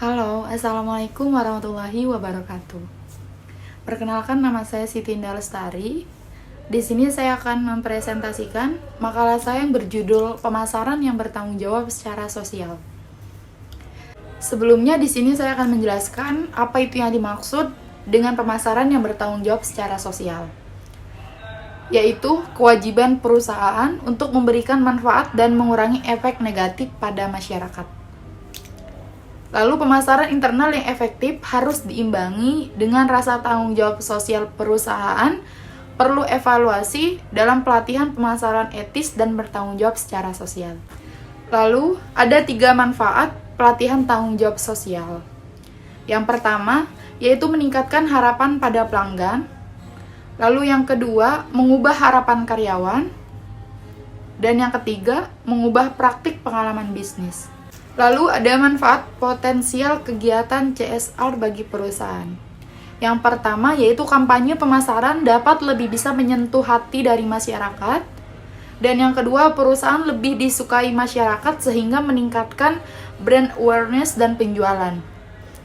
Halo, Assalamualaikum warahmatullahi wabarakatuh. Perkenalkan, nama saya Siti Indah Lestari. Di sini saya akan mempresentasikan makalah saya yang berjudul Pemasaran yang Bertanggung Jawab Secara Sosial. Sebelumnya di sini saya akan menjelaskan apa itu yang dimaksud dengan pemasaran yang bertanggung jawab secara sosial, yaitu kewajiban perusahaan untuk memberikan manfaat dan mengurangi efek negatif pada masyarakat. Lalu pemasaran internal yang efektif harus diimbangi dengan rasa tanggung jawab sosial perusahaan, perlu evaluasi dalam pelatihan pemasaran etis dan bertanggung jawab secara sosial. Lalu ada 3 manfaat pelatihan tanggung jawab sosial. Yang pertama, yaitu meningkatkan harapan pada pelanggan. Lalu yang kedua, mengubah harapan karyawan. Dan yang ketiga, mengubah praktik pengalaman bisnis. Lalu ada manfaat potensial kegiatan CSR bagi perusahaan. Yang pertama yaitu kampanye pemasaran dapat lebih bisa menyentuh hati dari masyarakat. Dan yang kedua, perusahaan lebih disukai masyarakat sehingga meningkatkan brand awareness dan penjualan.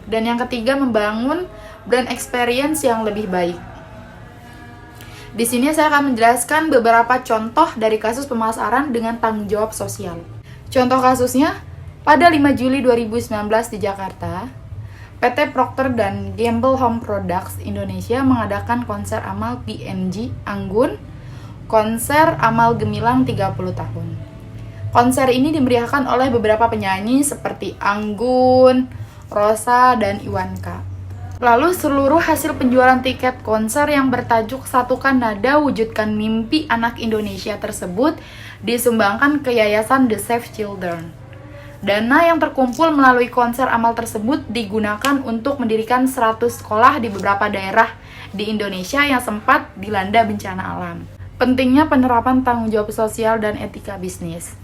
Dan yang ketiga, membangun brand experience yang lebih baik. Di sini saya akan menjelaskan beberapa contoh dari kasus pemasaran dengan tanggung jawab sosial. Contoh kasusnya, pada 5 Juli 2019 di Jakarta, PT Procter & Gamble Home Products Indonesia mengadakan konser amal PNG Anggun, konser amal gemilang 30 tahun. Konser ini dimeriahkan oleh beberapa penyanyi seperti Anggun, Rosa, dan Iwanka. Lalu seluruh hasil penjualan tiket konser yang bertajuk Satukan Nada Wujudkan Mimpi Anak Indonesia tersebut disumbangkan ke Yayasan The Save Children. Dana yang terkumpul melalui konser amal tersebut digunakan untuk mendirikan 100 sekolah di beberapa daerah di Indonesia yang sempat dilanda bencana alam. Pentingnya penerapan tanggung jawab sosial dan etika bisnis.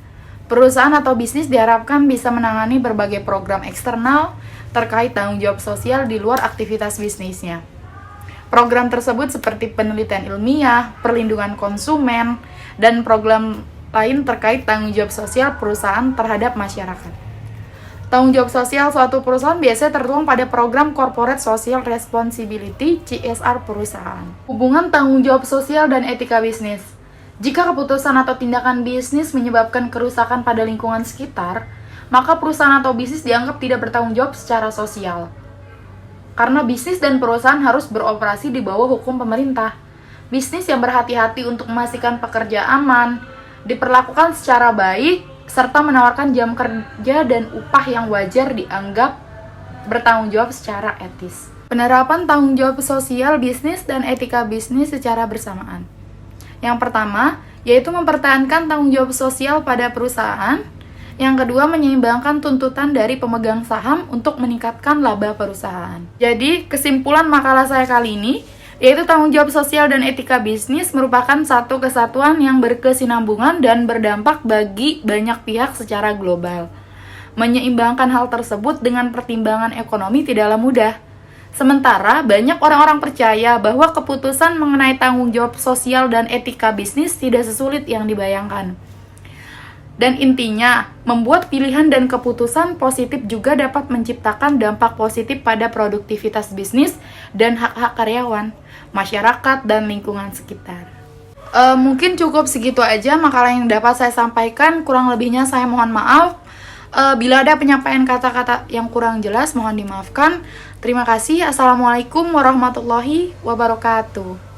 Perusahaan atau bisnis diharapkan bisa menangani berbagai program eksternal terkait tanggung jawab sosial di luar aktivitas bisnisnya. Program tersebut seperti penelitian ilmiah, perlindungan konsumen, dan program lain terkait tanggung jawab sosial perusahaan terhadap masyarakat. Tanggung jawab sosial suatu perusahaan biasanya tertuang pada program Corporate Social Responsibility (CSR) perusahaan. Hubungan tanggung jawab sosial dan etika bisnis. Jika keputusan atau tindakan bisnis menyebabkan kerusakan pada lingkungan sekitar, maka perusahaan atau bisnis dianggap tidak bertanggung jawab secara sosial. Karena bisnis dan perusahaan harus beroperasi di bawah hukum pemerintah. Bisnis yang berhati-hati untuk memastikan pekerja aman, diperlakukan secara baik, serta menawarkan jam kerja dan upah yang wajar dianggap bertanggung jawab secara etis. Penerapan tanggung jawab sosial bisnis dan etika bisnis secara bersamaan. Yang pertama, yaitu mempertahankan tanggung jawab sosial pada perusahaan. Yang kedua, menyeimbangkan tuntutan dari pemegang saham untuk meningkatkan laba perusahaan. Jadi, kesimpulan makalah saya kali ini, yaitu tanggung jawab sosial dan etika bisnis merupakan satu kesatuan yang berkesinambungan dan berdampak bagi banyak pihak secara global. Menyeimbangkan hal tersebut dengan pertimbangan ekonomi tidaklah mudah. Sementara banyak orang-orang percaya bahwa keputusan mengenai tanggung jawab sosial dan etika bisnis tidak sesulit yang dibayangkan. Dan intinya, membuat pilihan dan keputusan positif juga dapat menciptakan dampak positif pada produktivitas bisnis dan hak-hak karyawan, masyarakat, dan lingkungan sekitar. Mungkin cukup segitu aja makalah yang dapat saya sampaikan. Kurang lebihnya saya mohon maaf. Bila ada penyampaian kata-kata yang kurang jelas, mohon dimaafkan. Terima kasih. Assalamualaikum warahmatullahi wabarakatuh.